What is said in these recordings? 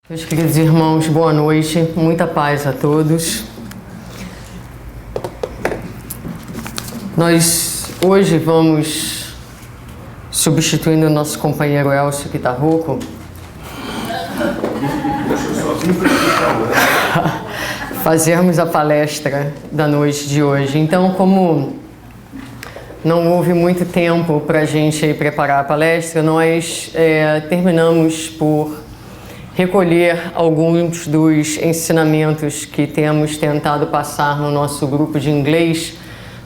Meus queridos irmãos, boa noite, muita paz a todos. Nós hoje vamos, substituindo o nosso companheiro Elcio, que está rouco, fazermos a palestra da noite de hoje. Então, como não houve muito tempo para a gente preparar a palestra, nós terminamos por recolher alguns dos ensinamentos que temos tentado passar no nosso grupo de inglês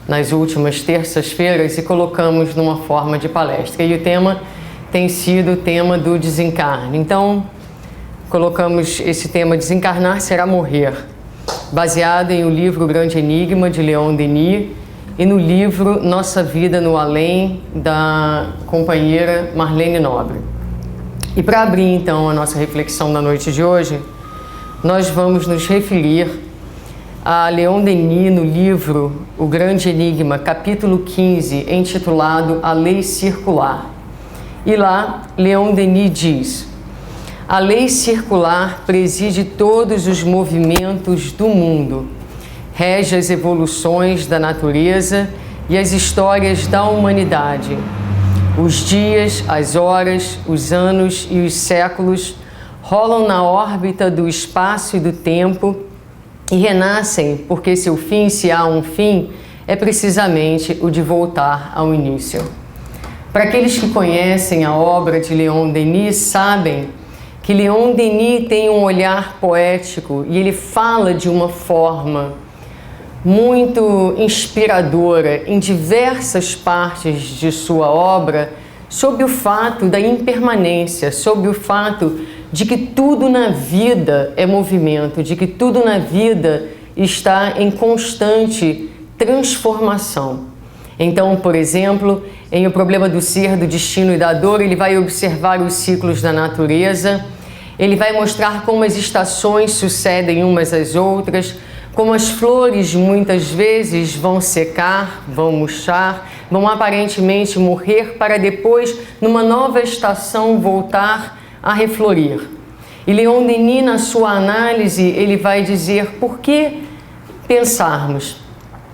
nas últimas terças-feiras e colocamos numa forma de palestra. E o tema tem sido o tema do desencarne. Então, colocamos esse tema Desencarnar será morrer, baseado em o livro Grande Enigma, de Leon Denis, e no livro Nossa Vida no Além, da companheira Marlene Nobre. E para abrir então a nossa reflexão da noite de hoje, nós vamos nos referir a Leon Denis no livro O Grande Enigma, capítulo 15, intitulado A Lei Circular. E lá, Leon Denis diz: a lei circular preside todos os movimentos do mundo, rege as evoluções da natureza e as histórias da humanidade. Os dias, as horas, os anos e os séculos rolam na órbita do espaço e do tempo e renascem porque seu fim, se há um fim, é precisamente o de voltar ao início. Para aqueles que conhecem a obra de Leon Denis, sabem que Leon Denis tem um olhar poético e ele fala de uma forma muito inspiradora em diversas partes de sua obra sobre o fato da impermanência, sobre o fato de que tudo na vida é movimento, de que tudo na vida está em constante transformação. Então, por exemplo, em O Problema do Ser, do Destino e da Dor, ele vai observar os ciclos da natureza, ele vai mostrar como as estações sucedem umas às outras, como as flores muitas vezes vão secar, vão murchar, vão aparentemente morrer para depois, numa nova estação, voltar a reflorir. E Leon Denis, na sua análise, ele vai dizer por que pensarmos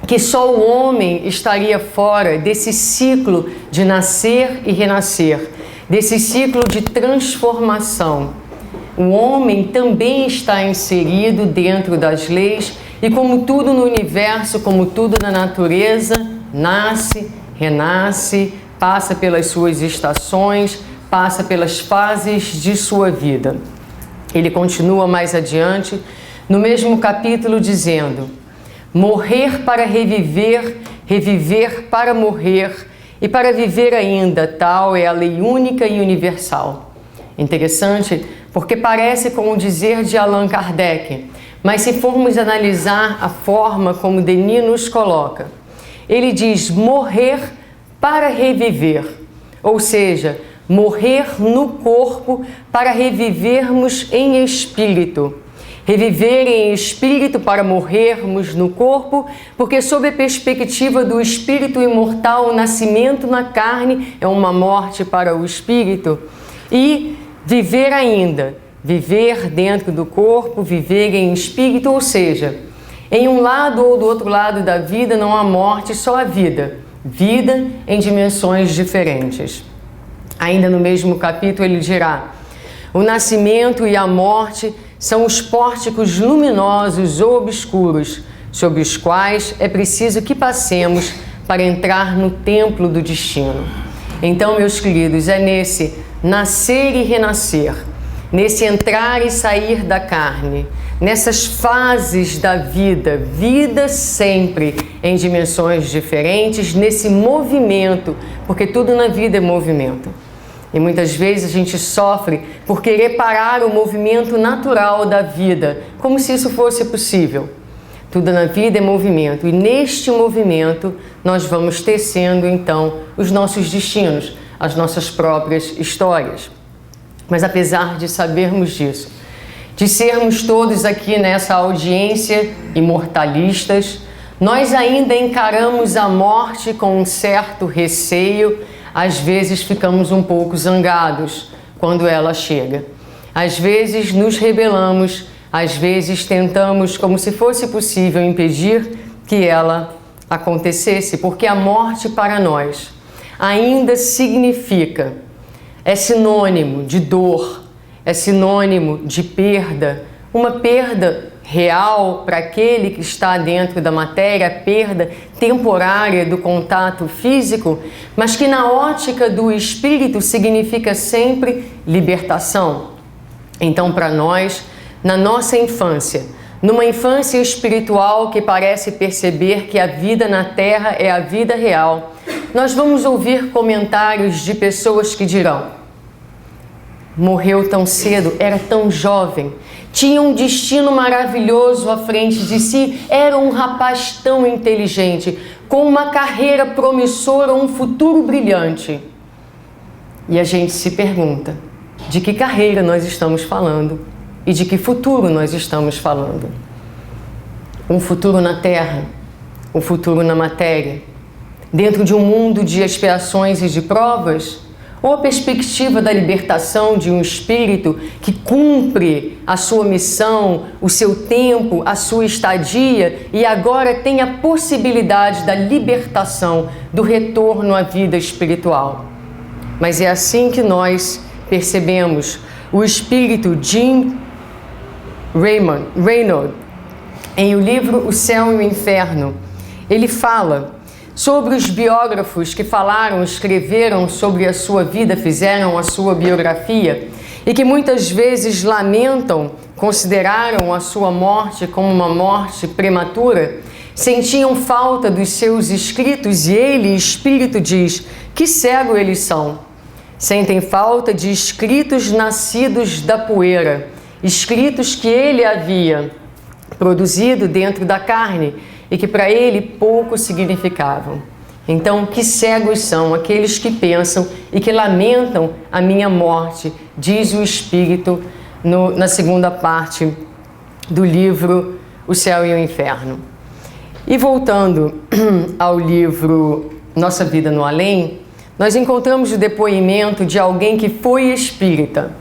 que só o homem estaria fora desse ciclo de nascer e renascer, desse ciclo de transformação. O homem também está inserido dentro das leis e, como tudo no universo, como tudo na natureza, nasce, renasce, passa pelas suas estações, passa pelas fases de sua vida. Ele continua mais adiante, no mesmo capítulo, dizendo: morrer para reviver, reviver para morrer e para viver ainda, tal é a lei única e universal. Interessante, porque parece com o dizer de Allan Kardec, mas se formos analisar a forma como Denis nos coloca, ele diz morrer para reviver, ou seja, morrer no corpo para revivermos em espírito. Reviver em espírito para morrermos no corpo, porque sob a perspectiva do espírito imortal, o nascimento na carne é uma morte para o espírito. E viver ainda, viver dentro do corpo, viver em espírito, ou seja, em um lado ou do outro lado da vida não há morte, só a vida. Vida em dimensões diferentes. Ainda no mesmo capítulo ele dirá: o nascimento e a morte são os pórticos luminosos ou obscuros, sobre os quais é preciso que passemos para entrar no templo do destino. Então, meus queridos, é nesse nascer e renascer, nesse entrar e sair da carne, nessas fases da vida, vida sempre em dimensões diferentes, nesse movimento, porque tudo na vida é movimento. E muitas vezes a gente sofre por querer parar o movimento natural da vida, como se isso fosse possível. Tudo na vida é movimento, e neste movimento nós vamos tecendo então os nossos destinos, as nossas próprias histórias. Mas apesar de sabermos disso, de sermos todos aqui nessa audiência imortalistas, nós ainda encaramos a morte com um certo receio, às vezes ficamos um pouco zangados quando ela chega. Às vezes nos rebelamos, às vezes tentamos, como se fosse possível, impedir que ela acontecesse, porque a morte para nós ainda significa, é sinônimo de dor, é sinônimo de perda, uma perda real para aquele que está dentro da matéria, perda temporária do contato físico, mas que na ótica do espírito significa sempre libertação. Então, para nós, na nossa infância, numa infância espiritual que parece perceber que a vida na Terra é a vida real, nós vamos ouvir comentários de pessoas que dirão: morreu tão cedo, era tão jovem, tinha um destino maravilhoso à frente de si, era um rapaz tão inteligente, com uma carreira promissora, um futuro brilhante. E a gente se pergunta, de que carreira nós estamos falando e de que futuro nós estamos falando? Um futuro na Terra, um futuro na matéria, dentro de um mundo de expiações e de provas? Ou a perspectiva da libertação de um espírito que cumpre a sua missão, o seu tempo, a sua estadia e agora tem a possibilidade da libertação, do retorno à vida espiritual? Mas é assim que nós percebemos o espírito Jim Reynolds, em o livro O Céu e o Inferno. Ele fala sobre os biógrafos que falaram, escreveram sobre a sua vida, fizeram a sua biografia e que muitas vezes lamentam, consideraram a sua morte como uma morte prematura, sentiam falta dos seus escritos e ele, espírito, diz: que cego eles são. Sentem falta de escritos nascidos da poeira, escritos que ele havia produzido dentro da carne e que para ele pouco significavam. Então, que cegos são aqueles que pensam e que lamentam a minha morte, diz o Espírito na segunda parte do livro O Céu e o Inferno. E voltando ao livro Nossa Vida no Além, nós encontramos o depoimento de alguém que foi espírita.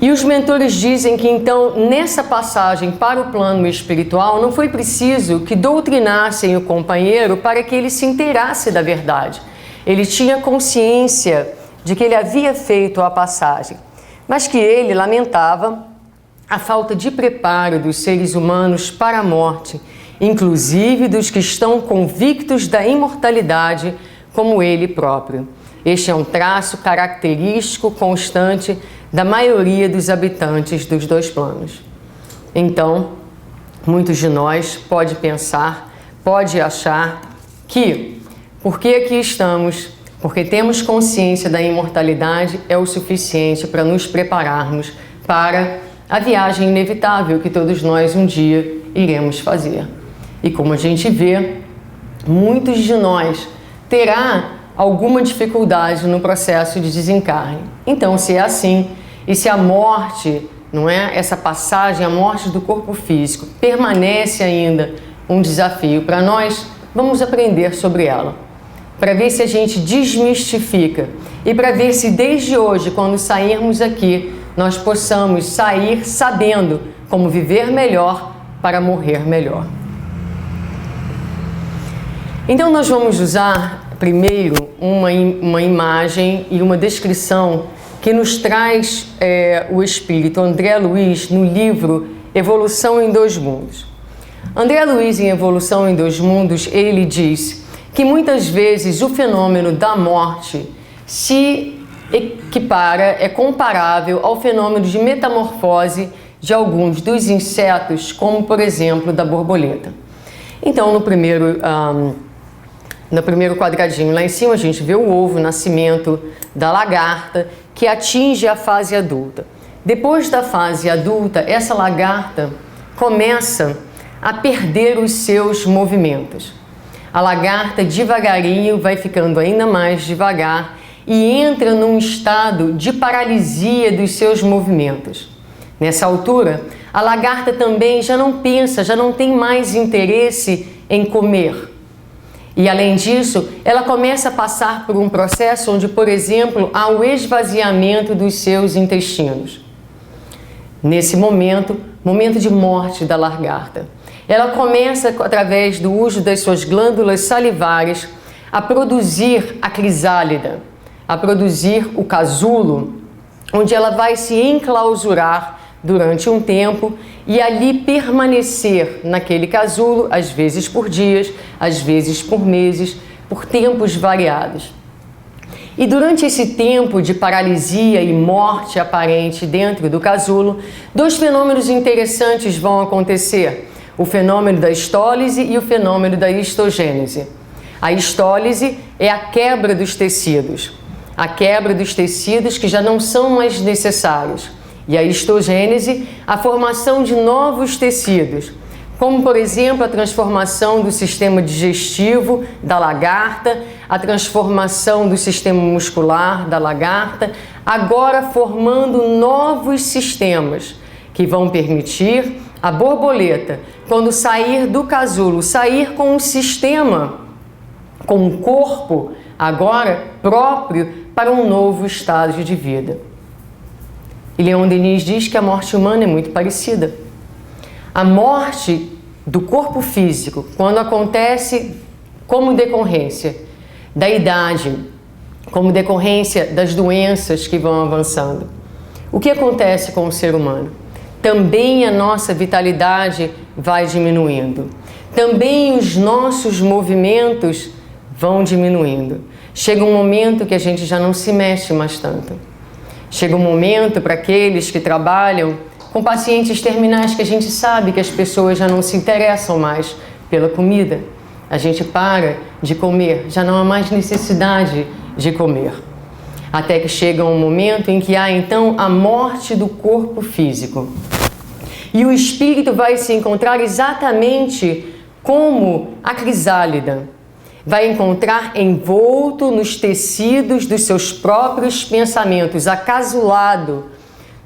E os mentores dizem que então, nessa passagem para o plano espiritual, não foi preciso que doutrinassem o companheiro para que ele se inteirasse da verdade. Ele tinha consciência de que ele havia feito a passagem, mas que ele lamentava a falta de preparo dos seres humanos para a morte, inclusive dos que estão convictos da imortalidade, como ele próprio. Este é um traço característico constante da maioria dos habitantes dos dois planos. Então, muitos de nós pode pensar, pode achar que, porque aqui estamos, porque temos consciência da imortalidade, é o suficiente para nos prepararmos para a viagem inevitável que todos nós um dia iremos fazer. E como a gente vê, muitos de nós terá alguma dificuldade no processo de desencarne. Então, se é assim, e se a morte, não é, essa passagem, a morte do corpo físico, permanece ainda um desafio para nós, vamos aprender sobre ela, para ver se a gente desmistifica e para ver se desde hoje, quando sairmos aqui, nós possamos sair sabendo como viver melhor para morrer melhor. Então nós vamos usar primeiro uma imagem e uma descrição que nos traz o espírito André Luiz no livro Evolução em Dois Mundos. André Luiz, em Evolução em Dois Mundos, ele diz que muitas vezes o fenômeno da morte se equipara, é comparável ao fenômeno de metamorfose de alguns dos insetos, como por exemplo da borboleta. Então, no primeiro quadradinho lá em cima, a gente vê o ovo, o nascimento da lagarta, que atinge a fase adulta. Depois da fase adulta, essa lagarta começa a perder os seus movimentos. A lagarta devagarinho vai ficando ainda mais devagar e entra num estado de paralisia dos seus movimentos. Nessa altura, a lagarta também já não pensa, já não tem mais interesse em comer. E além disso, ela começa a passar por um processo onde, por exemplo, há o esvaziamento dos seus intestinos. nesse momento de morte da lagarta. Ela começa, através do uso das suas glândulas salivares, a produzir a crisálida, a produzir o casulo, onde ela vai se enclausurar durante um tempo e ali permanecer naquele casulo, às vezes por dias, às vezes por meses, por tempos variados. E durante esse tempo de paralisia e morte aparente dentro do casulo, dois fenômenos interessantes vão acontecer: o fenômeno da histólise e o fenômeno da histogênese. A histólise é a quebra dos tecidos que já não são mais necessários. E a histogênese, a formação de novos tecidos, como por exemplo a transformação do sistema digestivo da lagarta, a transformação do sistema muscular da lagarta, agora formando novos sistemas que vão permitir a borboleta, quando sair do casulo, sair com um sistema, com um corpo agora próprio para um novo estágio de vida. E Leon Denis diz que a morte humana é muito parecida. A morte do corpo físico, quando acontece como decorrência da idade, como decorrência das doenças que vão avançando. O que acontece com o ser humano? Também a nossa vitalidade vai diminuindo. Também os nossos movimentos vão diminuindo. Chega um momento que a gente já não se mexe mais tanto. Chega um momento para aqueles que trabalham com pacientes terminais que a gente sabe que as pessoas já não se interessam mais pela comida. A gente para de comer, já não há mais necessidade de comer. Até que chega um momento em que há então a morte do corpo físico. E o espírito vai se encontrar exatamente como a crisálida. Vai encontrar envolto nos tecidos dos seus próprios pensamentos, acasulado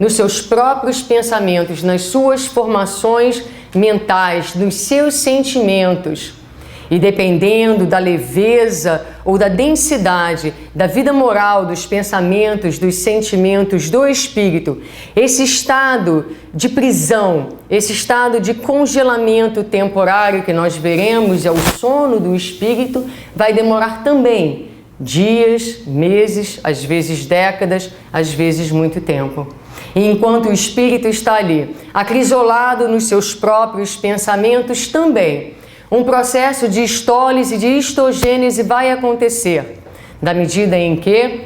nos seus próprios pensamentos, nas suas formações mentais, nos seus sentimentos. E dependendo da leveza ou da densidade da vida moral, dos pensamentos, dos sentimentos do espírito, esse estado de prisão, esse estado de congelamento temporário que nós veremos, é o sono do espírito, vai demorar também dias, meses, às vezes décadas, às vezes muito tempo. E enquanto o espírito está ali, acrisolado nos seus próprios pensamentos também, um processo de histólise, de histogênese vai acontecer, da medida em que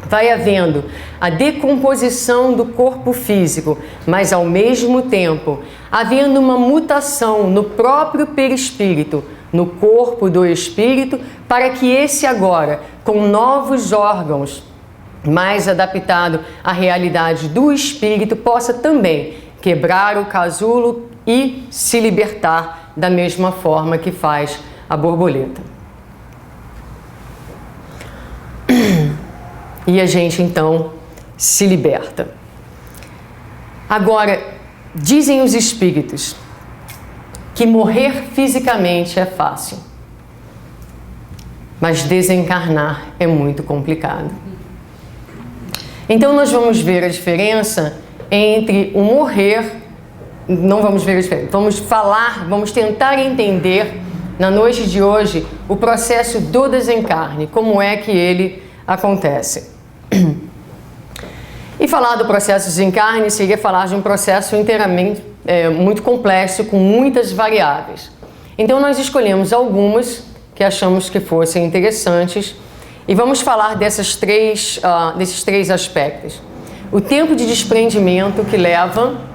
vai havendo a decomposição do corpo físico, mas ao mesmo tempo havendo uma mutação no próprio perispírito, no corpo do espírito, para que esse agora, com novos órgãos, mais adaptado à realidade do espírito, possa também quebrar o casulo e se libertar da mesma forma que faz a borboleta. E a gente então se liberta. Agora, dizem os espíritos que morrer fisicamente é fácil, mas desencarnar é muito complicado. Então nós vamos ver a diferença entre o morrer. Não vamos ver a diferença, vamos tentar entender na noite de hoje o processo do desencarne, como é que ele acontece. E falar do processo de desencarne seria falar de um processo inteiramente muito complexo, com muitas variáveis. Então nós escolhemos algumas que achamos que fossem interessantes e vamos falar desses três aspectos. O tempo de desprendimento que leva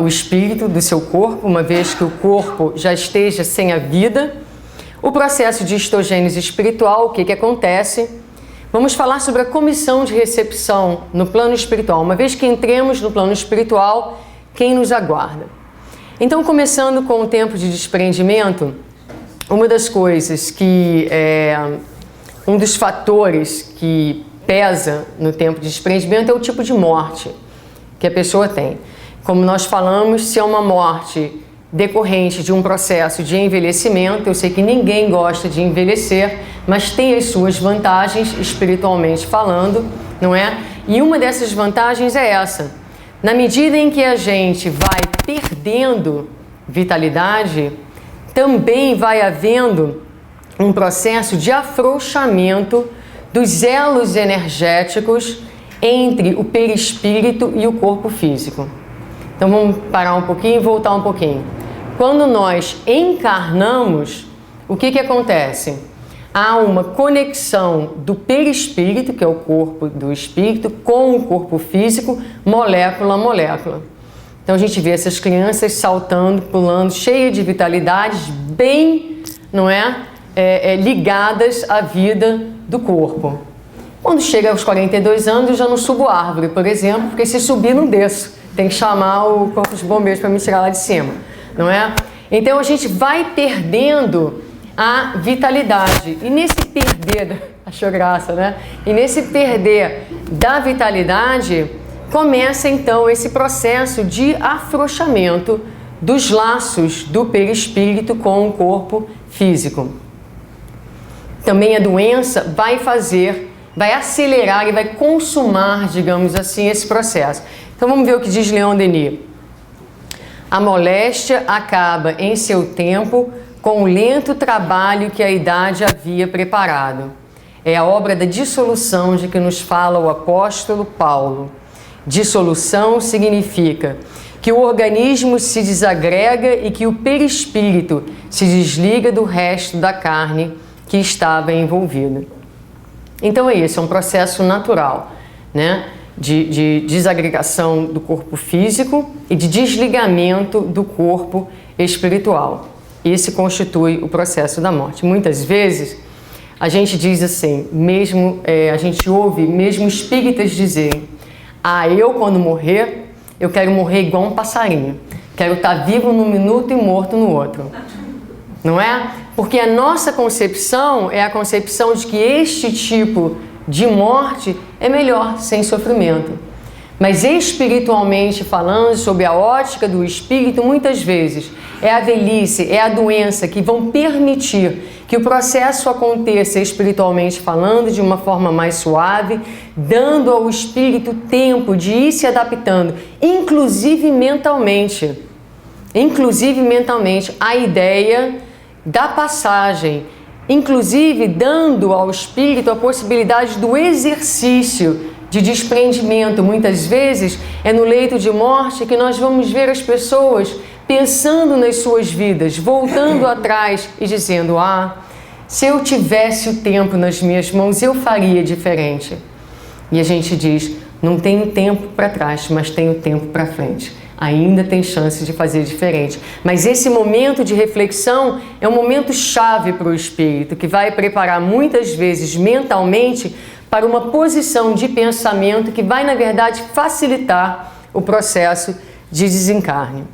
o espírito do seu corpo, uma vez que o corpo já esteja sem a vida. O processo de histogênese espiritual, o que acontece? Vamos falar sobre a comissão de recepção no plano espiritual. Uma vez que entremos no plano espiritual, quem nos aguarda? Então, começando com o tempo de desprendimento, uma das coisas que um dos fatores que pesa no tempo de desprendimento é o tipo de morte que a pessoa tem. Como nós falamos, se é uma morte decorrente de um processo de envelhecimento, eu sei que ninguém gosta de envelhecer, mas tem as suas vantagens espiritualmente falando, não é? E uma dessas vantagens é essa, Na medida em que a gente vai perdendo vitalidade, também vai havendo um processo de afrouxamento dos elos energéticos entre o perispírito e o corpo físico. Então vamos parar um pouquinho e voltar um pouquinho. Quando nós encarnamos, o que acontece? Há uma conexão do perispírito, que é o corpo do espírito, com o corpo físico, molécula a molécula. Então a gente vê essas crianças saltando, pulando, cheias de vitalidades, bem, não é? Ligadas à vida do corpo. Quando chega aos 42 anos, eu já não subo árvore, por exemplo, porque se subir não desço. Tem que chamar o corpo de bombeiros para me tirar lá de cima, não é? Então a gente vai perdendo a vitalidade. E nesse perder, achou graça, né? E nesse perder da vitalidade, começa então esse processo de afrouxamento dos laços do perispírito com o corpo físico. Também a doença vai acelerar e vai consumar, digamos assim, esse processo. Então vamos ver o que diz Leon Denis. A moléstia acaba em seu tempo com o lento trabalho que a idade havia preparado. É a obra da dissolução de que nos fala o apóstolo Paulo. Dissolução significa que o organismo se desagrega e que o perispírito se desliga do resto da carne que estava envolvida. Então é isso, é um processo natural, né? De desagregação do corpo físico e de desligamento do corpo espiritual. Esse constitui o processo da morte. Muitas vezes a gente diz assim, a gente ouve mesmo espíritas dizerem: eu quando morrer, eu quero morrer igual um passarinho. Quero estar vivo num minuto e morto no outro. Não é? Porque a nossa concepção é a concepção de que este tipo de morte é melhor, sem sofrimento. Mas espiritualmente falando, sob a ótica do espírito, muitas vezes é a velhice, é a doença que vão permitir que o processo aconteça espiritualmente falando de uma forma mais suave, dando ao espírito tempo de ir se adaptando, inclusive mentalmente, a ideia da passagem, inclusive dando ao espírito a possibilidade do exercício de desprendimento. Muitas vezes é no leito de morte que nós vamos ver as pessoas pensando nas suas vidas, voltando atrás e dizendo: se eu tivesse o tempo nas minhas mãos, eu faria diferente. E a gente diz: não tenho tempo para trás, mas tenho tempo para frente. Ainda tem chance de fazer diferente. Mas esse momento de reflexão é um momento chave para o espírito, que vai preparar muitas vezes mentalmente para uma posição de pensamento que vai, na verdade, facilitar o processo de desencarne.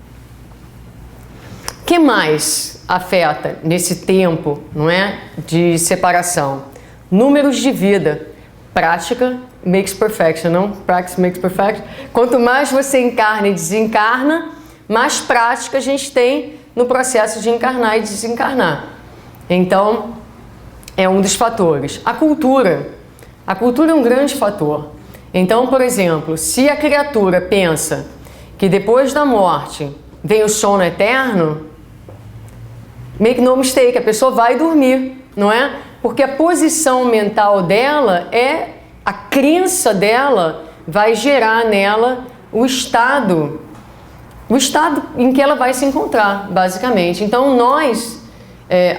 O que mais afeta nesse tempo, não é, de separação? Números de vida. Prática makes perfection, não? Practice makes perfection. Quanto mais você encarna e desencarna, mais prática a gente tem no processo de encarnar e desencarnar. Então, é um dos fatores. A cultura é um grande fator. Então, por exemplo, se a criatura pensa que depois da morte vem o sono eterno, make no mistake, a pessoa vai dormir, não é? Porque a posição mental dela a crença dela vai gerar nela o estado em que ela vai se encontrar, basicamente. Então nós,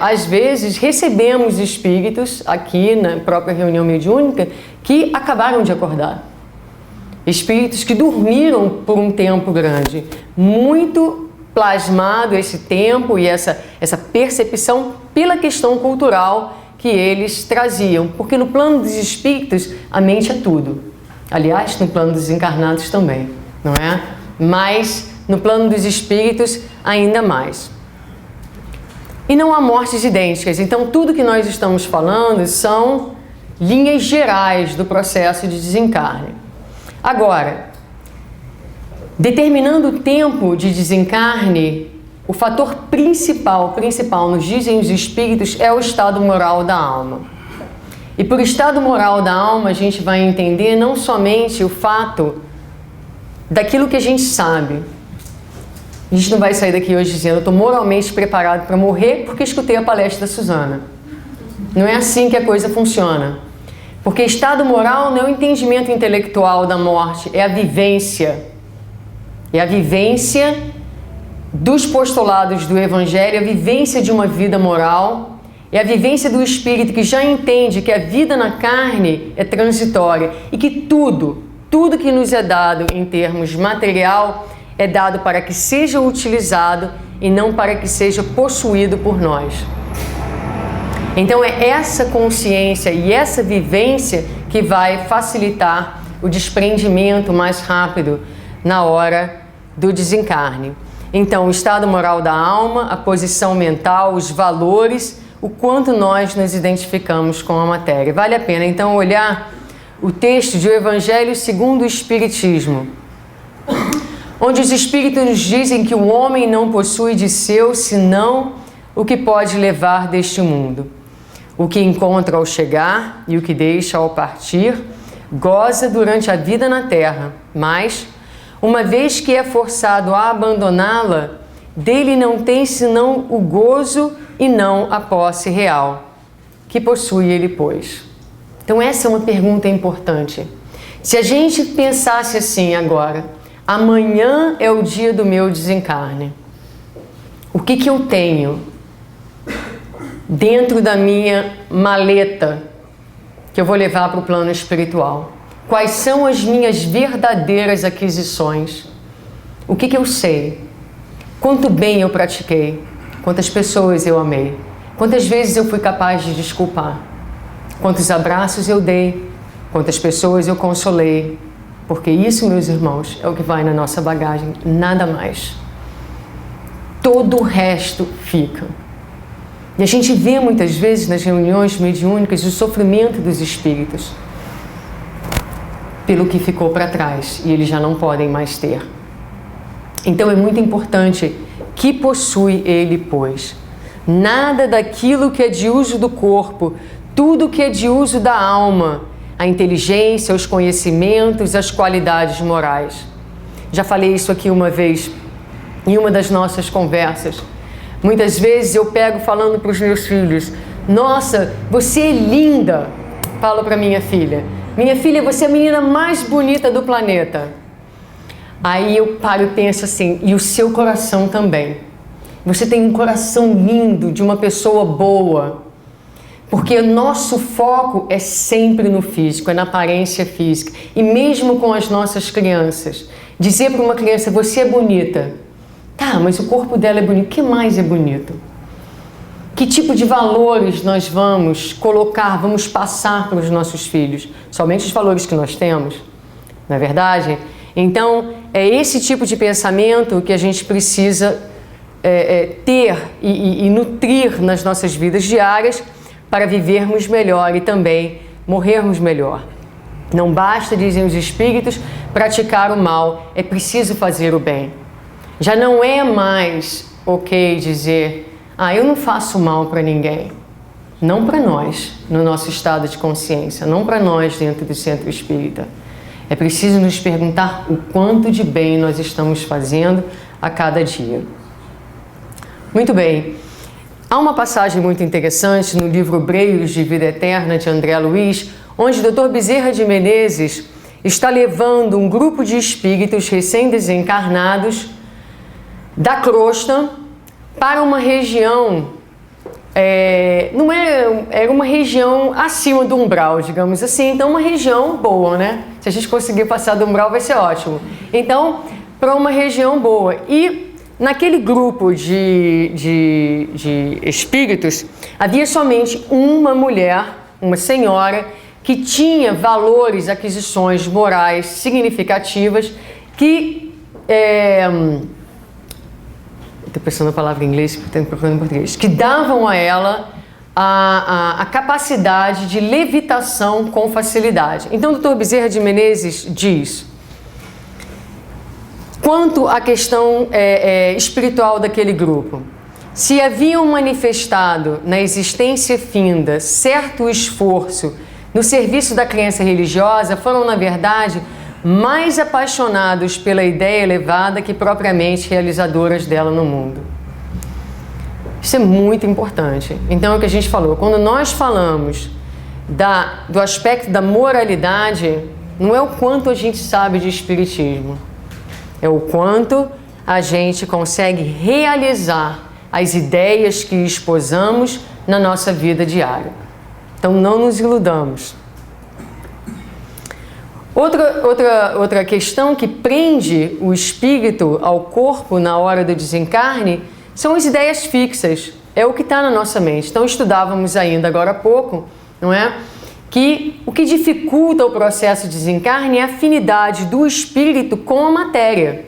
às vezes, recebemos espíritos aqui na própria reunião mediúnica que acabaram de acordar. Espíritos que dormiram por um tempo grande. Muito plasmado esse tempo e essa percepção pela questão cultural que eles traziam, porque no plano dos espíritos a mente é tudo. Aliás, no plano dos encarnados também, não é? Mas no plano dos espíritos ainda mais. E não há mortes idênticas, então tudo que nós estamos falando são linhas gerais do processo de desencarne. Agora, determinando o tempo de desencarne, o fator principal, nos dizem os espíritos, é o estado moral da alma. E por estado moral da alma, a gente vai entender não somente o fato daquilo que a gente sabe. A gente não vai sair daqui hoje dizendo, eu estou moralmente preparado para morrer porque escutei a palestra da Suzana. Não é assim que a coisa funciona. Porque estado moral não é o entendimento intelectual da morte, é a vivência. É a vivência dos postulados do Evangelho, a vivência de uma vida moral, é a vivência do espírito que já entende que a vida na carne é transitória e que tudo que nos é dado em termos material é dado para que seja utilizado e não para que seja possuído por nós. Então é essa consciência e essa vivência que vai facilitar o desprendimento mais rápido na hora do desencarne. Então, o estado moral da alma, a posição mental, os valores, o quanto nós nos identificamos com a matéria. Vale a pena, então, olhar o texto de O Evangelho segundo o Espiritismo, onde os Espíritos nos dizem que o homem não possui de seu senão o que pode levar deste mundo. O que encontra ao chegar e o que deixa ao partir, goza durante a vida na terra, mas, uma vez que é forçado a abandoná-la, dele não tem senão o gozo e não a posse real, que possui ele, pois. Então essa é uma pergunta importante. Se a gente pensasse assim agora, amanhã é o dia do meu desencarne, o que eu tenho dentro da minha maleta que eu vou levar para o plano espiritual? Quais são as minhas verdadeiras aquisições? O que eu sei? Quanto bem eu pratiquei? Quantas pessoas eu amei? Quantas vezes eu fui capaz de desculpar? Quantos abraços eu dei? Quantas pessoas eu consolei? Porque isso, meus irmãos, é o que vai na nossa bagagem, nada mais. Todo o resto fica. E a gente vê muitas vezes nas reuniões mediúnicas o sofrimento dos espíritos pelo que ficou para trás e eles já não podem mais ter. Então é muito importante que possui ele, pois. Nada daquilo que é de uso do corpo, tudo que é de uso da alma, a inteligência, os conhecimentos, as qualidades morais. Já falei isso aqui uma vez em uma das nossas conversas. Muitas vezes eu pego falando para os meus filhos, nossa, você é linda, falo para minha filha, você é a menina mais bonita do planeta. Aí eu paro e penso assim, e o seu coração também. Você tem um coração lindo, de uma pessoa boa. Porque o nosso foco é sempre no físico, é na aparência física. E mesmo com as nossas crianças, dizer para uma criança, você é bonita. Tá, mas o corpo dela é bonito. O que mais é bonito? Que tipo de valores nós vamos colocar, vamos passar para os nossos filhos? Somente os valores que nós temos, não é verdade? Então, é esse tipo de pensamento que a gente precisa ter e nutrir nas nossas vidas diárias para vivermos melhor e também morrermos melhor. Não basta, dizem os espíritos, praticar o mal, é preciso fazer o bem. Já não é mais ok dizer, eu não faço mal para ninguém. Não para nós, no nosso estado de consciência, não para nós dentro do centro espírita. É preciso nos perguntar o quanto de bem nós estamos fazendo a cada dia. Muito bem. Há uma passagem muito interessante no livro Breios de Vida Eterna, de André Luiz, onde o Dr. Bezerra de Menezes está levando um grupo de espíritos recém-desencarnados da crosta para uma região, era uma região acima do umbral, digamos assim, então uma região boa, né? Se a gente conseguir passar do umbral vai ser ótimo. Então, para uma região boa. E naquele grupo de espíritos, havia somente uma mulher, uma senhora, que tinha valores, aquisições morais significativas que... Estou pensando a palavra em inglês, estou procurando em português. Que davam a ela a capacidade de levitação com facilidade. Então, o Dr. Bezerra de Menezes diz... Quanto à questão espiritual daquele grupo, se haviam manifestado na existência finda certo esforço no serviço da crença religiosa, foram, na verdade, mais apaixonados pela ideia elevada que propriamente realizadoras dela no mundo. Isso é muito importante. Então, é o que a gente falou. Quando nós falamos do aspecto da moralidade, não é o quanto a gente sabe de espiritismo, é o quanto a gente consegue realizar as ideias que esposamos na nossa vida diária. Então, não nos iludamos. Outra questão que prende o espírito ao corpo na hora do desencarne são as ideias fixas. É o que está na nossa mente. Então, estudávamos ainda agora há pouco, não é? Que o que dificulta o processo de desencarne é a afinidade do espírito com a matéria.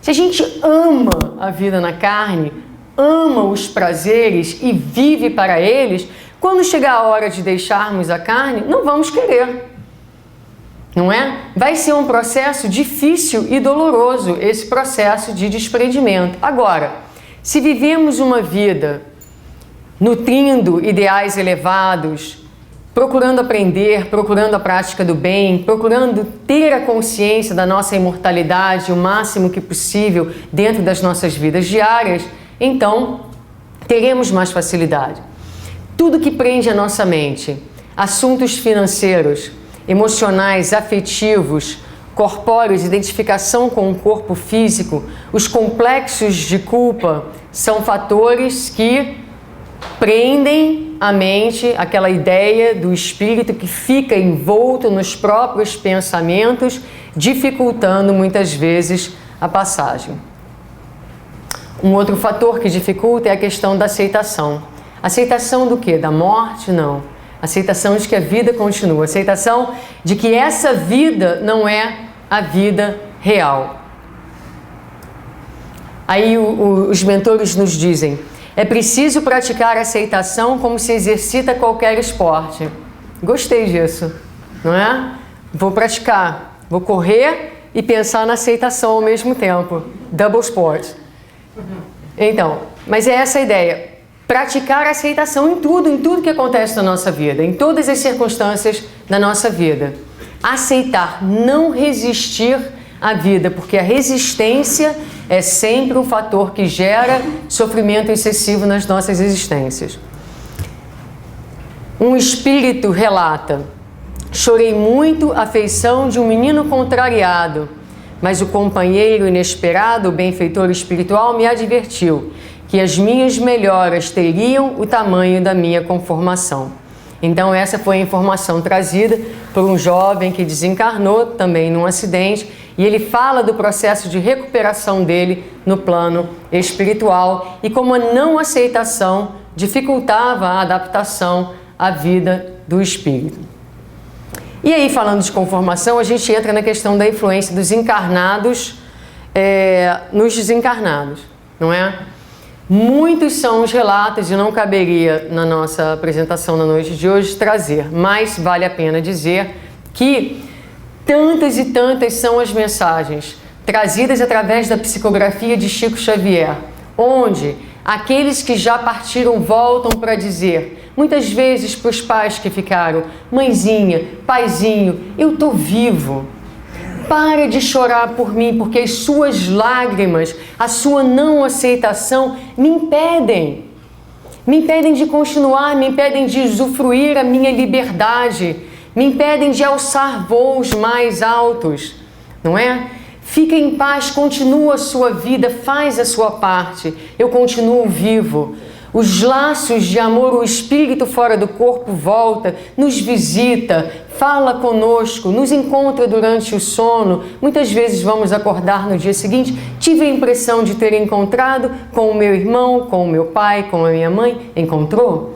Se a gente ama a vida na carne, ama os prazeres e vive para eles, quando chegar a hora de deixarmos a carne, não vamos querer. Não é? Vai ser um processo difícil e doloroso, esse processo de desprendimento. Agora, se vivemos uma vida nutrindo ideais elevados, procurando aprender, procurando a prática do bem, procurando ter a consciência da nossa imortalidade o máximo que possível dentro das nossas vidas diárias, então teremos mais facilidade. Tudo que prende a nossa mente, assuntos financeiros, emocionais, afetivos, corpóreos, identificação com o corpo físico, os complexos de culpa, são fatores que prendem a mente, aquela ideia do espírito que fica envolto nos próprios pensamentos, dificultando muitas vezes a passagem. Um outro fator que dificulta é a questão da aceitação. Aceitação do quê? Da morte? Não. Aceitação de que a vida continua. Aceitação de que essa vida não é a vida real. Aí os mentores nos dizem: é preciso praticar a aceitação como se exercita qualquer esporte. Gostei disso, não é? Vou praticar, vou correr e pensar na aceitação ao mesmo tempo. Double sport. Então, mas é essa a ideia. Praticar a aceitação em tudo que acontece na nossa vida, em todas as circunstâncias da nossa vida. Aceitar, não resistir à vida, porque a resistência é sempre um fator que gera sofrimento excessivo nas nossas existências. Um espírito relata: chorei muito à feição de um menino contrariado, mas o companheiro inesperado, o benfeitor espiritual, me advertiu que as minhas melhoras teriam o tamanho da minha conformação. Então essa foi a informação trazida por um jovem que desencarnou também num acidente, e ele fala do processo de recuperação dele no plano espiritual e como a não aceitação dificultava a adaptação à vida do espírito. E aí, falando de conformação, a gente entra na questão da influência dos encarnados nos desencarnados, não é? Muitos são os relatos, e não caberia na nossa apresentação na noite de hoje trazer, mas vale a pena dizer que tantas e tantas são as mensagens trazidas através da psicografia de Chico Xavier, onde aqueles que já partiram voltam para dizer, muitas vezes para os pais que ficaram: mãezinha, paizinho, eu estou vivo. Para de chorar por mim, porque as suas lágrimas, a sua não aceitação me impedem de continuar, me impedem de usufruir a minha liberdade, me impedem de alçar voos mais altos, não é? Fica em paz, continua a sua vida, faz a sua parte, eu continuo vivo. Os laços de amor, o espírito fora do corpo volta, nos visita, fala conosco, nos encontra durante o sono. Muitas vezes vamos acordar no dia seguinte: tive a impressão de ter encontrado com o meu irmão, com o meu pai, com a minha mãe. Encontrou?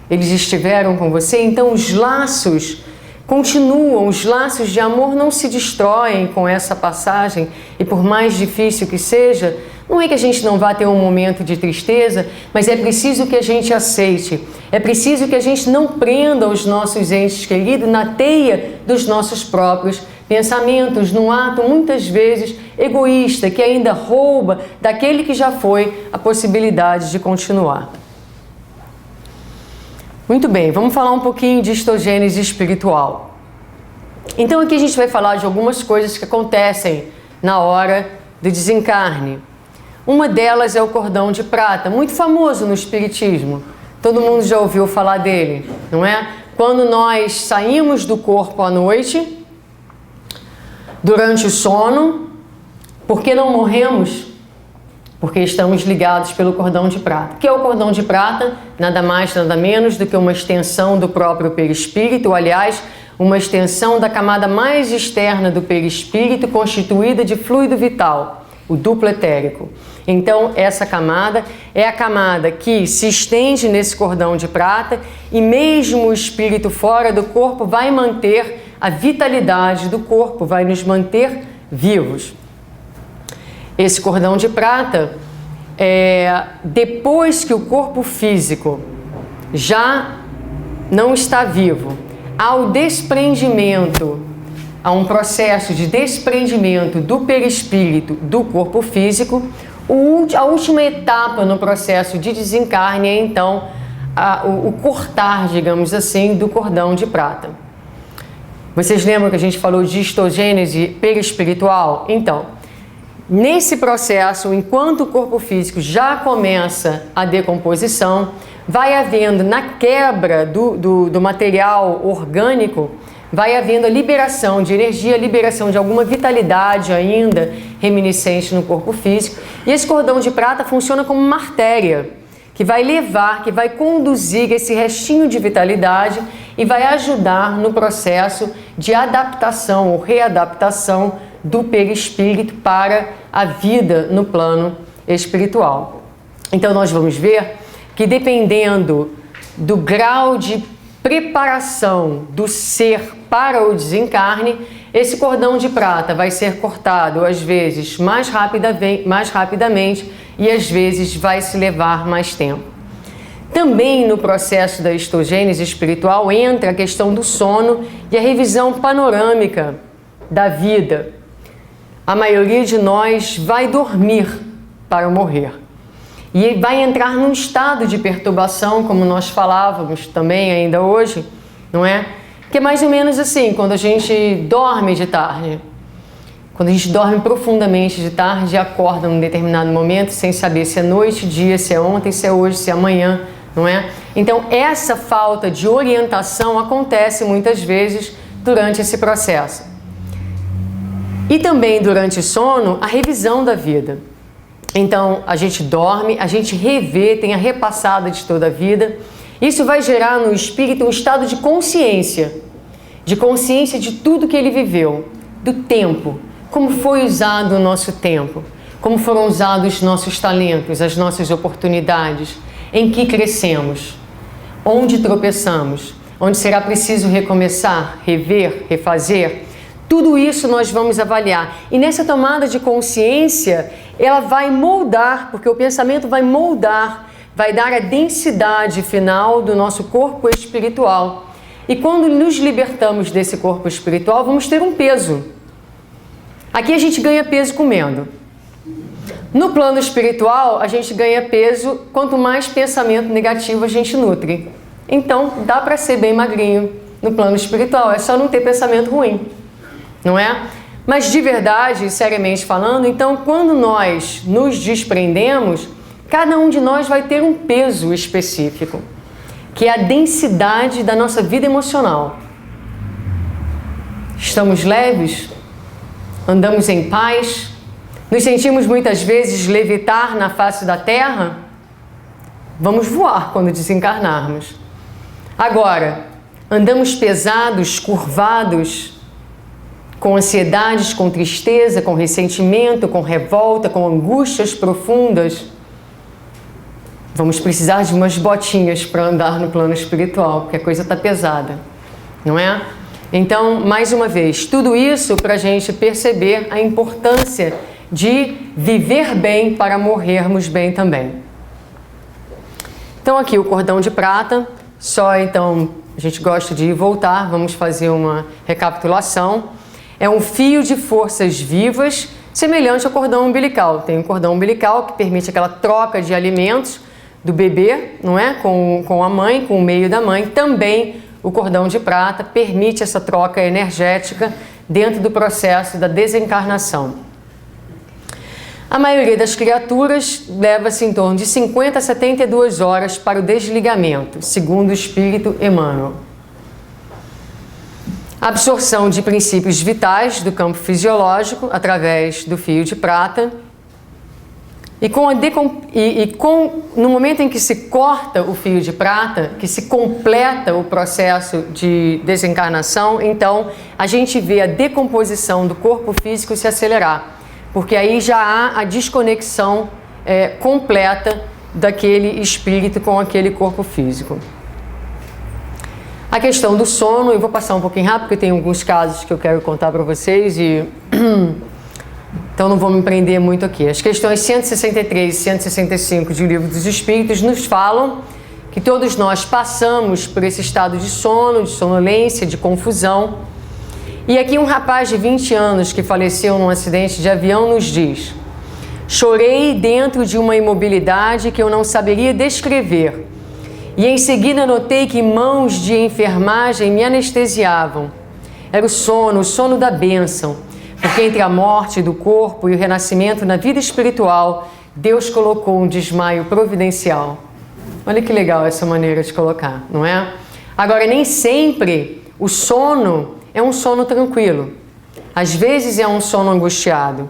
Eles estiveram com você? Então os laços continuam, os laços de amor não se destroem com essa passagem, e por mais difícil que seja, não é que a gente não vá ter um momento de tristeza, mas é preciso que a gente aceite, é preciso que a gente não prenda os nossos entes queridos na teia dos nossos próprios pensamentos, num ato muitas vezes egoísta, que ainda rouba daquele que já foi a possibilidade de continuar. Muito bem, vamos falar um pouquinho de histogênese espiritual. Então aqui a gente vai falar de algumas coisas que acontecem na hora do desencarne. Uma delas é o cordão de prata, muito famoso no espiritismo. Todo mundo já ouviu falar dele, não é? Quando nós saímos do corpo à noite, durante o sono, por que não morremos? Porque estamos ligados pelo cordão de prata. O que é o cordão de prata? Nada mais, nada menos do que uma extensão do próprio perispírito, aliás, uma extensão da camada mais externa do perispírito, constituída de fluido vital, o duplo etérico. Então, essa camada é a camada que se estende nesse cordão de prata e mesmo o espírito fora do corpo vai manter a vitalidade do corpo, vai nos manter vivos. Esse cordão de prata, depois que o corpo físico já não está vivo, ao desprendimento, a um processo de desprendimento do perispírito do corpo físico, a última etapa no processo de desencarne é então o cortar, digamos assim, do cordão de prata. Vocês lembram que a gente falou de histogênese perispiritual? Então, nesse processo, enquanto o corpo físico já começa a decomposição, vai havendo, na quebra do material orgânico, vai havendo a liberação de energia, a liberação de alguma vitalidade ainda reminiscente no corpo físico. E esse cordão de prata funciona como uma artéria que vai levar, que vai conduzir esse restinho de vitalidade e vai ajudar no processo de adaptação ou readaptação do perispírito para a vida no plano espiritual. Então nós vamos ver que dependendo do grau de preparação do ser para o desencarne, esse cordão de prata vai ser cortado às vezes mais rapidamente e às vezes vai se levar mais tempo. Também no processo da histogênese espiritual entra a questão do sono e a revisão panorâmica da vida. A maioria de nós vai dormir para morrer. E vai entrar num estado de perturbação, como nós falávamos também ainda hoje, não é? Que é mais ou menos assim, quando a gente dorme de tarde. Quando a gente dorme profundamente de tarde e acorda num determinado momento sem saber se é noite, dia, se é ontem, se é hoje, se é amanhã, não é? Então, essa falta de orientação acontece muitas vezes durante esse processo. E também durante o sono, a revisão da vida. Então, a gente dorme, a gente revê, tem a repassada de toda a vida. Isso vai gerar no espírito um estado de consciência de tudo que ele viveu, do tempo, como foi usado o nosso tempo, como foram usados os nossos talentos, as nossas oportunidades, em que crescemos, onde tropeçamos, onde será preciso recomeçar, rever, refazer. Tudo isso nós vamos avaliar. E nessa tomada de consciência, ela vai moldar, porque o pensamento vai moldar, vai dar a densidade final do nosso corpo espiritual. E quando nos libertamos desse corpo espiritual, vamos ter um peso. Aqui a gente ganha peso comendo. No plano espiritual, a gente ganha peso quanto mais pensamento negativo a gente nutre. Então, dá para ser bem magrinho no plano espiritual, é só não ter pensamento ruim, não é? Mas de verdade, seriamente falando, então quando nós nos desprendemos, cada um de nós vai ter um peso específico, que é a densidade da nossa vida emocional. Estamos leves? Andamos em paz? Nos sentimos muitas vezes levitar na face da terra? Vamos voar quando desencarnarmos. Agora, andamos pesados, curvados, com ansiedades, com tristeza, com ressentimento, com revolta, com angústias profundas. Vamos precisar de umas botinhas para andar no plano espiritual, porque a coisa está pesada, não é? Então, mais uma vez, tudo isso para a gente perceber a importância de viver bem para morrermos bem também. Então aqui o cordão de prata, só então a gente gosta de voltar, vamos fazer uma recapitulação. É um fio de forças vivas, semelhante ao cordão umbilical. Tem um cordão umbilical que permite aquela troca de alimentos do bebê, não é? Com a mãe, com o meio da mãe. Também o cordão de prata permite essa troca energética dentro do processo da desencarnação. A maioria das criaturas leva-se em torno de 50 a 72 horas para o desligamento, segundo o espírito Emmanuel. A absorção de princípios vitais do campo fisiológico através do fio de prata. No momento em que se corta o fio de prata, que se completa o processo de desencarnação, então a gente vê a decomposição do corpo físico se acelerar, porque aí já há a desconexão completa daquele espírito com aquele corpo físico. A questão do sono, eu vou passar um pouquinho rápido, porque tem alguns casos que eu quero contar para vocês e então não vou me prender muito aqui. As questões 163 e 165 de O Livro dos Espíritos nos falam que todos nós passamos por esse estado de sono, de sonolência, de confusão. E aqui um rapaz de 20 anos que faleceu num acidente de avião nos diz: chorei dentro de uma imobilidade que eu não saberia descrever. E em seguida notei que mãos de enfermagem me anestesiavam. Era o sono da bênção, porque entre a morte do corpo e o renascimento na vida espiritual, Deus colocou um desmaio providencial. Olha que legal essa maneira de colocar, não é? Agora, nem sempre o sono é um sono tranquilo. Às vezes é um sono angustiado.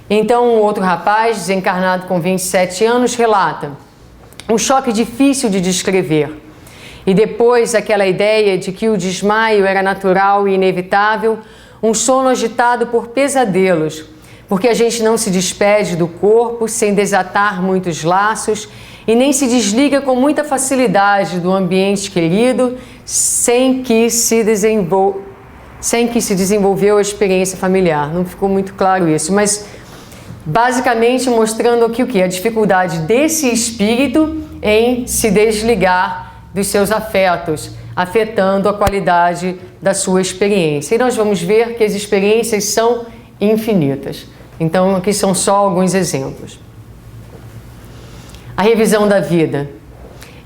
Então, um outro rapaz, desencarnado com 27 anos, relata: um choque difícil de descrever. E depois aquela ideia de que o desmaio era natural e inevitável, um sono agitado por pesadelos, porque a gente não se despede do corpo sem desatar muitos laços e nem se desliga com muita facilidade do ambiente querido sem que se desenvolveu a experiência familiar. Não ficou muito claro isso, mas basicamente mostrando aqui o que? A dificuldade desse espírito em se desligar dos seus afetos, afetando a qualidade da sua experiência. E nós vamos ver que as experiências são infinitas. Então, aqui são só alguns exemplos. A revisão da vida.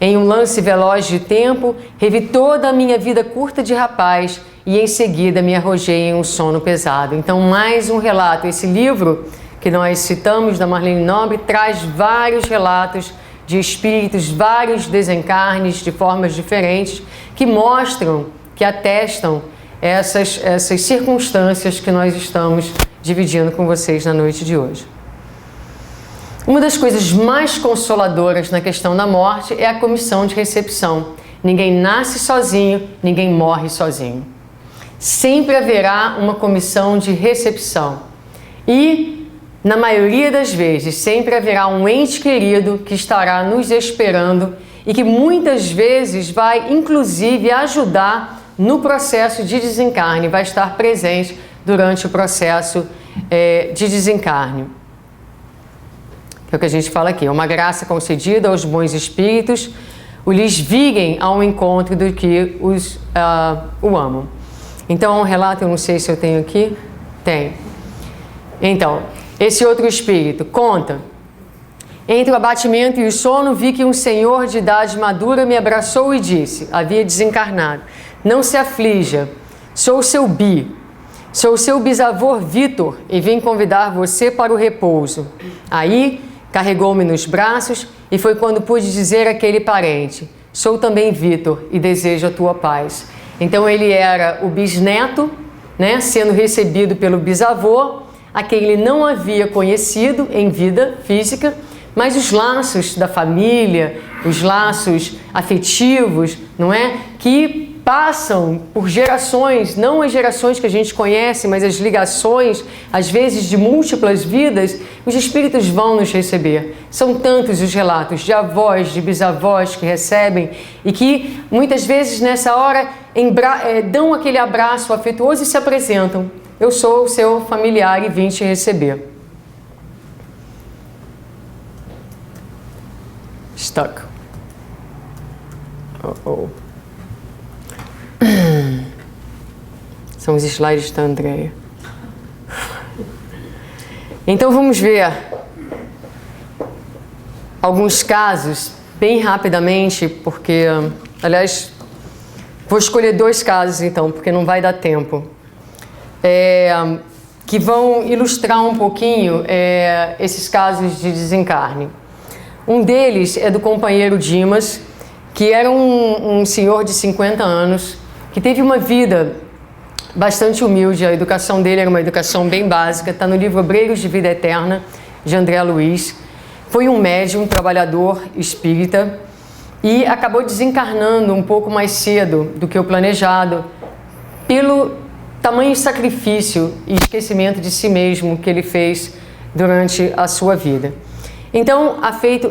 Em um lance veloz de tempo, revi toda a minha vida curta de rapaz e em seguida me arrojei em um sono pesado. Então, mais um relato. Esse livro que nós citamos, da Marlene Nobre, traz vários relatos de espíritos, vários desencarnes de formas diferentes, que mostram, que atestam essas circunstâncias que nós estamos dividindo com vocês na noite de hoje. Uma das coisas mais consoladoras na questão da morte é a comissão de recepção. Ninguém nasce sozinho, ninguém morre sozinho. Sempre haverá uma comissão de recepção. E na maioria das vezes, sempre haverá um ente querido que estará nos esperando e que muitas vezes vai, inclusive, ajudar no processo de desencarne, vai estar presente durante o processo de desencarne. É o que a gente fala aqui, é uma graça concedida aos bons espíritos, o lhes virem ao encontro do que o amam. Então, um relato, eu não sei se eu tenho aqui. Tem. Então, esse outro espírito conta: entre o abatimento e o sono, vi que um senhor de idade madura me abraçou e disse, havia desencarnado: não se aflija, sou o seu sou o seu bisavô Vitor e vim convidar você para o repouso. Aí, carregou-me nos braços e foi quando pude dizer àquele parente: sou também Vitor e desejo a tua paz. Então ele era o bisneto, né, sendo recebido pelo bisavô, a quem ele não havia conhecido em vida física, mas os laços da família, os laços afetivos, não é? Que passam por gerações, não as gerações que a gente conhece, mas as ligações, às vezes de múltiplas vidas, os espíritos vão nos receber. São tantos os relatos de avós, de bisavós que recebem e que muitas vezes nessa hora dão aquele abraço afetuoso e se apresentam. Eu sou o seu familiar e vim te receber. Stuck. São os slides da Andréia. Então vamos ver alguns casos bem rapidamente, porque, aliás, Vou escolher 2 casos então, porque não vai dar tempo, que vão ilustrar um pouquinho esses casos de desencarne. Um deles é do companheiro Dimas, que era um senhor de 50 anos, que teve uma vida bastante humilde. A educação dele era uma educação bem básica, está no livro Obreiros de Vida Eterna, de André Luiz. Foi um médium, trabalhador espírita, e acabou desencarnando um pouco mais cedo do que o planejado, pelo tamanho sacrifício e esquecimento de si mesmo que ele fez durante a sua vida. Então,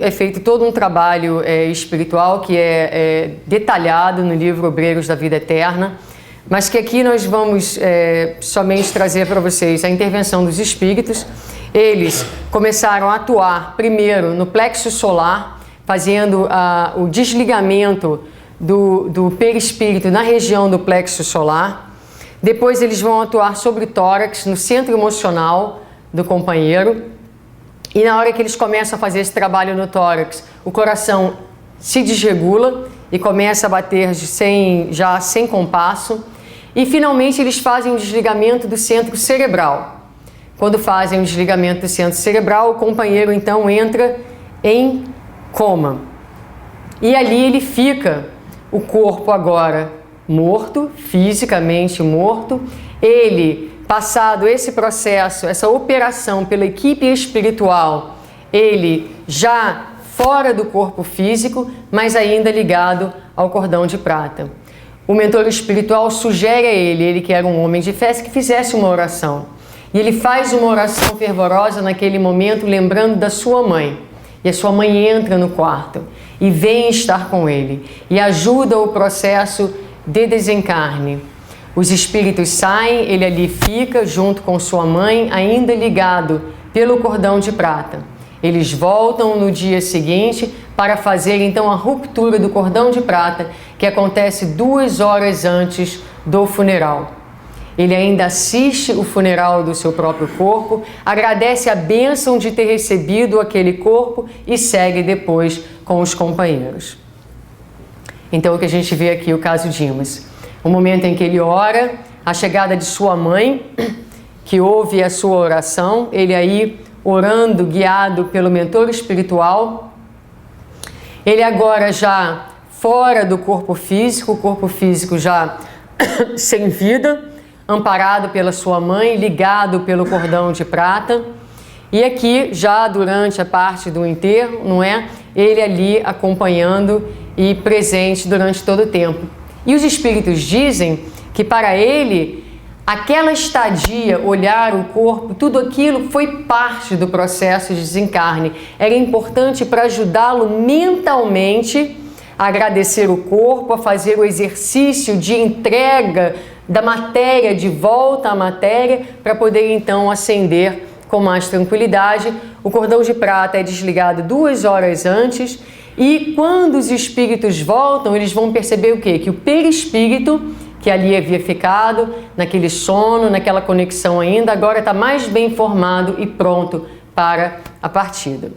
é feito todo um trabalho espiritual que é detalhado no livro Obreiros da Vida Eterna, mas que aqui nós vamos somente trazer para vocês a intervenção dos espíritos. Eles começaram a atuar primeiro no plexo solar, fazendo o desligamento do perispírito na região do plexo solar. Depois eles vão atuar sobre o tórax, no centro emocional do companheiro. E na hora que eles começam a fazer esse trabalho no tórax, o coração se desregula e começa a bater já sem compasso. E finalmente eles fazem o desligamento do centro cerebral. Quando fazem o desligamento do centro cerebral, o companheiro então entra em coma. E ali ele fica, o corpo agora morto, fisicamente morto. Ele, passado esse processo, essa operação pela equipe espiritual, ele já fora do corpo físico, mas ainda ligado ao cordão de prata. O mentor espiritual sugere a ele que era um homem de fé, que fizesse uma oração. E ele faz uma oração fervorosa naquele momento, lembrando da sua mãe. E a sua mãe entra no quarto e vem estar com ele e ajuda o processo de desencarne. Os espíritos saem, ele ali fica junto com sua mãe, ainda ligado pelo cordão de prata. Eles voltam no dia seguinte para fazer então a ruptura do cordão de prata, que acontece 2 horas antes do funeral. Ele ainda assiste o funeral do seu próprio corpo, agradece a bênção de ter recebido aquele corpo e segue depois com os companheiros. Então o que a gente vê aqui, o caso Dimas. O momento em que ele ora, a chegada de sua mãe, que ouve a sua oração, ele aí orando, guiado pelo mentor espiritual. Ele agora já fora do corpo físico, o corpo físico já sem vida, amparado pela sua mãe, ligado pelo cordão de prata. E aqui, já durante a parte do enterro, não é? Ele ali acompanhando e presente durante todo o tempo. E os espíritos dizem que para ele, aquela estadia, olhar o corpo, tudo aquilo foi parte do processo de desencarne. Era importante para ajudá-lo mentalmente a agradecer o corpo, a fazer o exercício de entrega da matéria, de volta à matéria, para poder então ascender com mais tranquilidade. O cordão de prata é desligado 2 horas antes. E quando os espíritos voltam, eles vão perceber o quê? Que o perispírito, que ali havia ficado, naquele sono, naquela conexão ainda, agora está mais bem formado e pronto para a partida.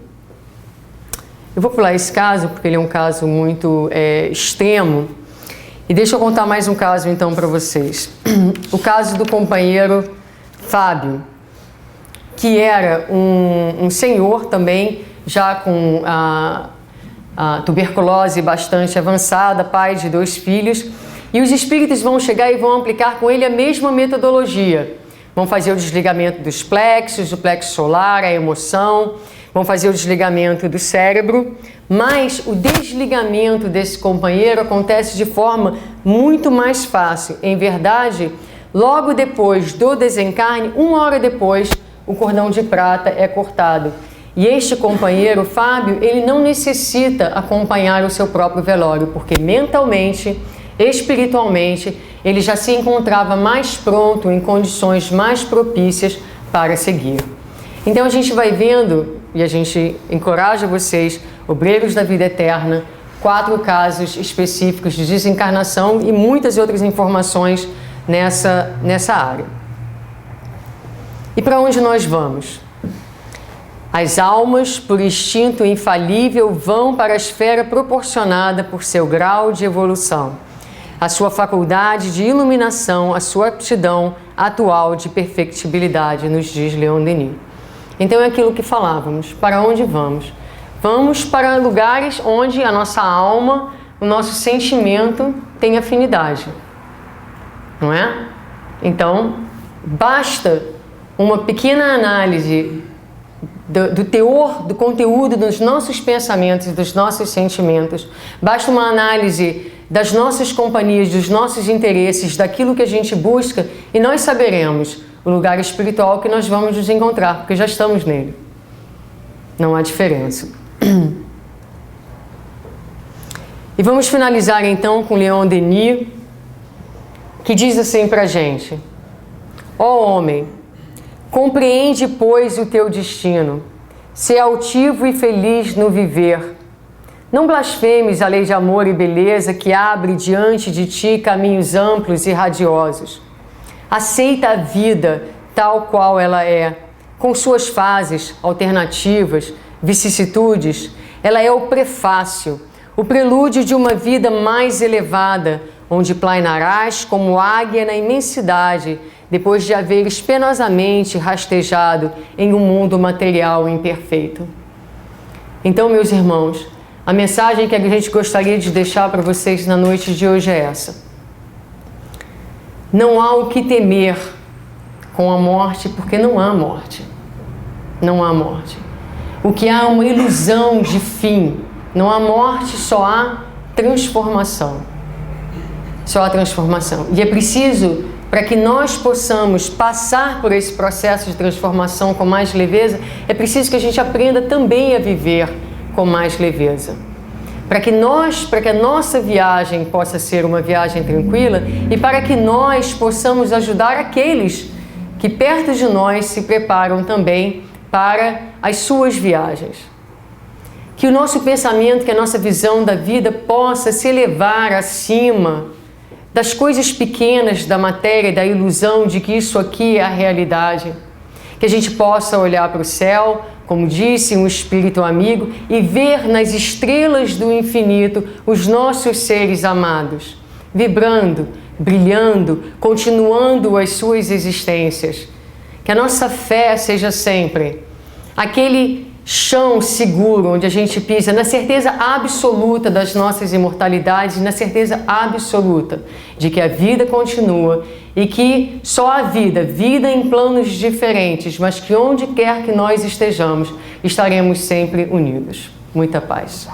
Eu vou pular esse caso, porque ele é um caso muito extremo. E deixa eu contar mais um caso então para vocês. O caso do companheiro Fábio, que era um senhor também, já com a tuberculose bastante avançada, pai de 2 filhos, e os espíritos vão chegar e vão aplicar com ele a mesma metodologia. Vão fazer o desligamento dos plexos, do plexo solar, a emoção, vão fazer o desligamento do cérebro, mas o desligamento desse companheiro acontece de forma muito mais fácil. Em verdade, logo depois do desencarne, 1 hora depois, o cordão de prata é cortado. E este companheiro, Fábio, ele não necessita acompanhar o seu próprio velório, porque mentalmente, espiritualmente, ele já se encontrava mais pronto, em condições mais propícias para seguir. Então a gente vai vendo, e a gente encoraja vocês, obreiros da vida eterna, 4 casos específicos de desencarnação e muitas outras informações nessa área. E para onde nós vamos? As almas, por instinto infalível, vão para a esfera proporcionada por seu grau de evolução. a sua faculdade de iluminação, a sua aptidão atual de perfectibilidade, nos diz Leon Denis. Então é aquilo que falávamos, para onde vamos? Vamos para lugares onde a nossa alma, o nosso sentimento tem afinidade, não é? Então, basta uma pequena análise do teor, do conteúdo dos nossos pensamentos e dos nossos sentimentos, basta uma análise das nossas companhias, dos nossos interesses, daquilo que a gente busca, e nós saberemos o lugar espiritual que nós vamos nos encontrar, porque já estamos nele. Não há diferença. E vamos finalizar então com Leon Denis, que diz assim pra gente: ó homem, compreende, pois, o teu destino, sê altivo e feliz no viver. Não blasfemes a lei de amor e beleza que abre diante de ti caminhos amplos e radiosos. Aceita a vida tal qual ela é, com suas fases, alternativas, vicissitudes. Ela é o prefácio, o prelúdio de uma vida mais elevada, onde plainarás como águia na imensidade, depois de haveres penosamente rastejado em um mundo material imperfeito. Então, meus irmãos, a mensagem que a gente gostaria de deixar para vocês na noite de hoje é essa. Não há o que temer com a morte, porque não há morte. Não há morte. O que há é uma ilusão de fim. Não há morte, só há transformação. Só há transformação. E é preciso, para que nós possamos passar por esse processo de transformação com mais leveza, é preciso que a gente aprenda também a viver com mais leveza. Para que a nossa viagem possa ser uma viagem tranquila e para que nós possamos ajudar aqueles que perto de nós se preparam também para as suas viagens. Que o nosso pensamento, que a nossa visão da vida possa se elevar acima das coisas pequenas da matéria, da ilusão de que isso aqui é a realidade. Que a gente possa olhar para o céu, como disse um espírito amigo, e ver nas estrelas do infinito os nossos seres amados, vibrando, brilhando, continuando as suas existências. Que a nossa fé seja sempre aquele chão seguro onde a gente pisa, na certeza absoluta das nossas imortalidades, na certeza absoluta de que a vida continua e que só há vida em planos diferentes, mas que onde quer que nós estejamos, estaremos sempre unidos. Muita paz.